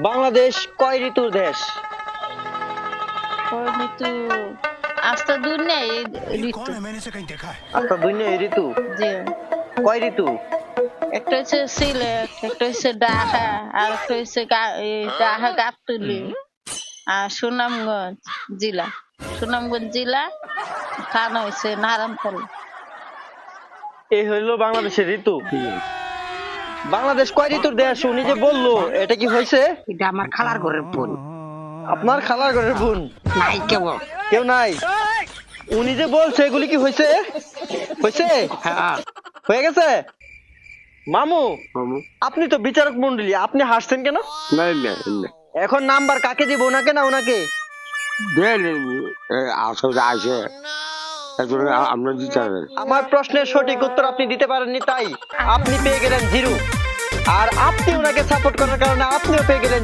বাংলাদেশ কয় ঋতুর দেশ? কয় ঋতু? আস্তা দূর নেই এই ঋতু। আচ্ছা, দুই ঋতু। জি। কয় ঋতু? একটা হচ্ছে সিলেট, একটা হচ্ছে ঢাকা, আর একটা হচ্ছে ঢাকা গাবতলী, আর সুনামগঞ্জ জেলা। সুনামগঞ্জ জেলা, থানা হচ্ছে নারায়ণতলা। এই হইলো বাংলাদেশের ঋতু। বাংলাদেশ কয় ঋতুর দেশ উনি যে বললো, এটা কি হয়েছে? এটা আমার খালার ঘরের বোন। আপনার খালার ঘরের বোন? নাই কেবল। কেউ নাই? উনি যে বলছে এগুলি কি হয়েছে? হয়েছে? হ্যাঁ। হয়ে গেছে? মামু, মামু। আপনি তো বিচারক মন্ডলী, আপনি হাসছেন কেন? নাই না না। এখন নাম্বার কাকে দিব, ওনাকে না ওনাকে? দেন আসলে আসে আমরা দিতে হবে। আমার প্রশ্নের সঠিক উত্তর আপনি দিতে পারেননি, তাই আপনি পেয়ে গেলেন 0। আর আপনি ওনাকে সাপোর্ট করার কারণে আপনিও পেয়ে গেলেন